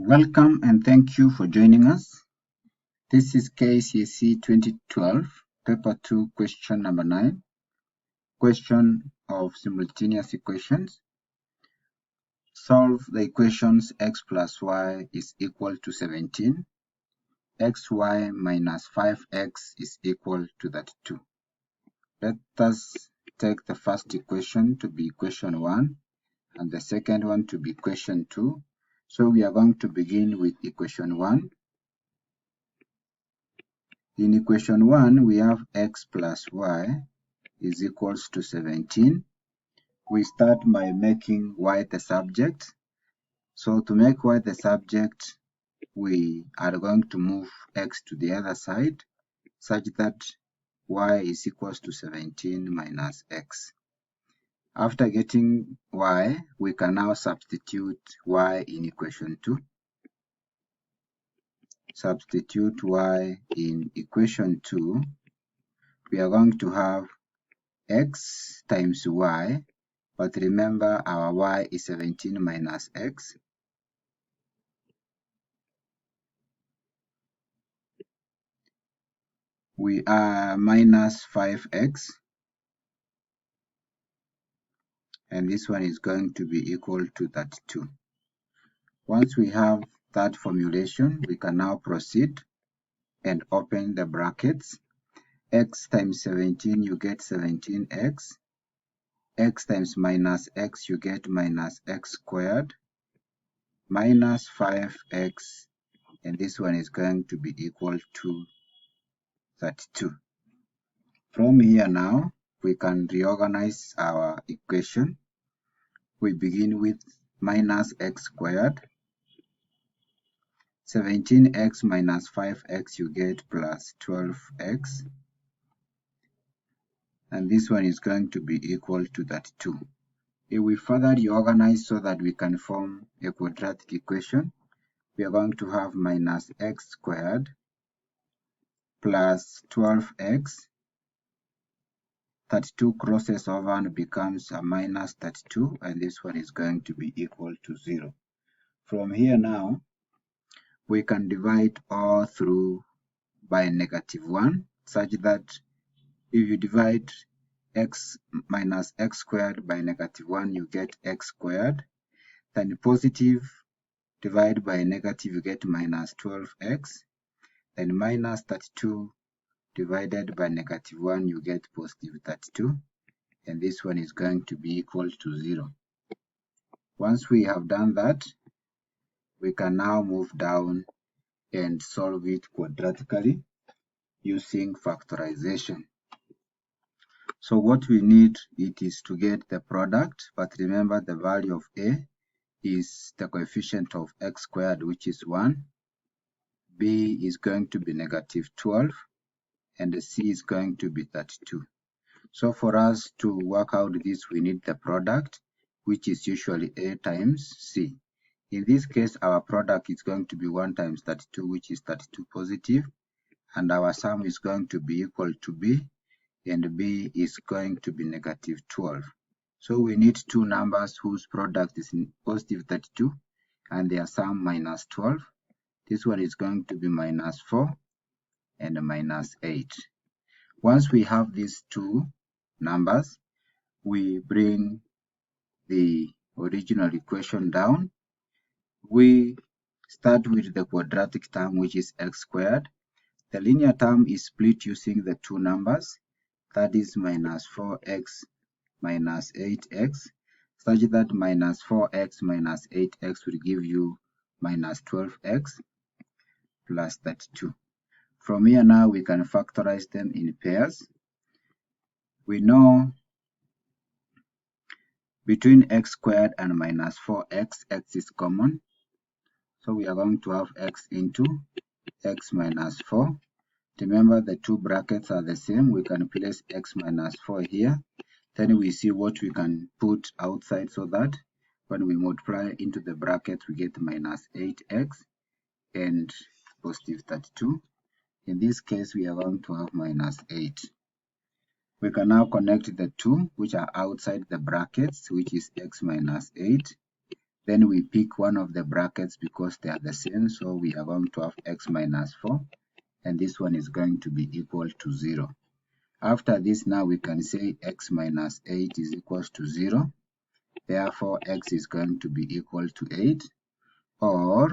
Welcome and thank you for joining us. This is KCSE 2012, paper 2, question number 9, question of simultaneous equations. Solve the equations x plus y is equal to 17, xy minus 5x is equal to 32. Let us take the first equation to be equation 1 and the second one to be equation 2. So we are going to begin with equation 1. In equation 1, we have x plus y is equals to 17. We start by making y the subject. So to make y the subject, we are going to move x to the other side such that y is equals to 17 minus x. After getting y, we can now substitute y in equation 2. Substitute y in equation 2. We are going to have x times y, but remember our y is 17 minus x. We are minus 5x, and this one is going to be equal to 32. Once we have that formulation, we can now proceed and open the brackets. X times 17, you get 17x. X times minus x, you get minus x squared, minus 5x, and this one is going to be equal to 32. From here now, we can reorganize our equation. We begin with minus x squared. 17x minus 5x, you get plus 12x. And this one is going to be equal to 32. If we further reorganize so that we can form a quadratic equation, we are going to have minus x squared plus 12x. 32 crosses over and becomes a minus 32, and this one is going to be equal to 0. From here now, we can divide all through by -1, such that if you divide x minus x squared by -1, you get x squared. Then positive divided by negative, you get minus 12x. Then minus 32 divided by -1, you get positive 32. And this one is going to be equal to 0. Once we have done that, we can now move down and solve it quadratically using factorization. So what we need it is to get the product, but remember the value of a is the coefficient of x squared, which is 1. B is going to be -12, and the c is going to be 32. So for us to work out this, we need the product, which is usually a times c. In this case, our product is going to be 1 times 32, which is 32 positive, and our sum is going to be equal to b, and b is going to be -12. So we need two numbers whose product is positive 32 and their sum -12. This one is going to be -4 and -8. Once we have these two numbers, we bring the original equation down. We start with the quadratic term, which is x squared. The linear term is split using the two numbers, that is -4x minus 8x, such that -4x minus 8x will give you -12x plus 32. From here now, we can factorize them in pairs. We know between x squared and -4x, x is common. So we are going to have x into x minus 4. Remember, the two brackets are the same. We can place x minus 4 here. Then we see what we can put outside, so that when we multiply into the bracket, we get -8x and positive 32. In this case, we are going to have -8. We can now connect the two which are outside the brackets, which is x minus 8 Then we pick one of the brackets because they are the same, so we are going to have x minus 4, and this one is going to be equal to 0. After this, now we can say x minus 8 is equals to 0. Therefore, x is going to be equal to 8, or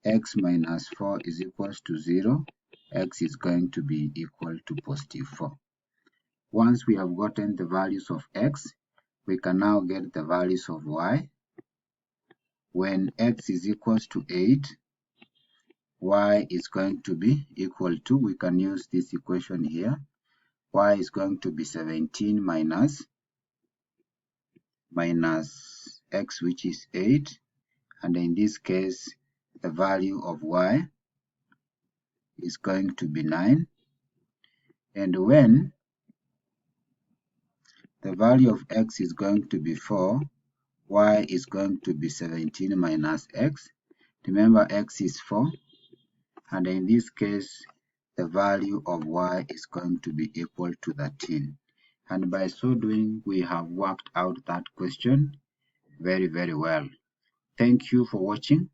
x minus 4 is equals to 0. X is going to be equal to positive 4. Once we have gotten the values of x, we can now get the values of y. When x is equals to 8, y is going to be equal to, we can use this equation here, y is going to be 17 minus x, which is 8, and in this case the value of y is going to be 9. And when the value of x is going to be 4, y is going to be 17 minus x. Remember, x is 4, and in this case the value of y is going to be equal to 13. And by so doing, we have worked out that question very, very well. Thank you for watching,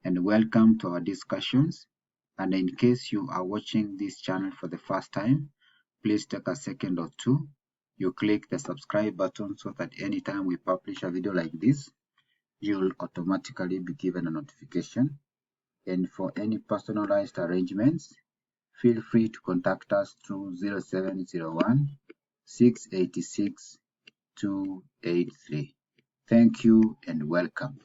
and welcome to our discussions. And in case you are watching this channel for the first time, please take a second or two. You click the subscribe button so that anytime we publish a video like this, you'll automatically be given a notification. And for any personalized arrangements, feel free to contact us through 0701 686 283. Thank you and welcome.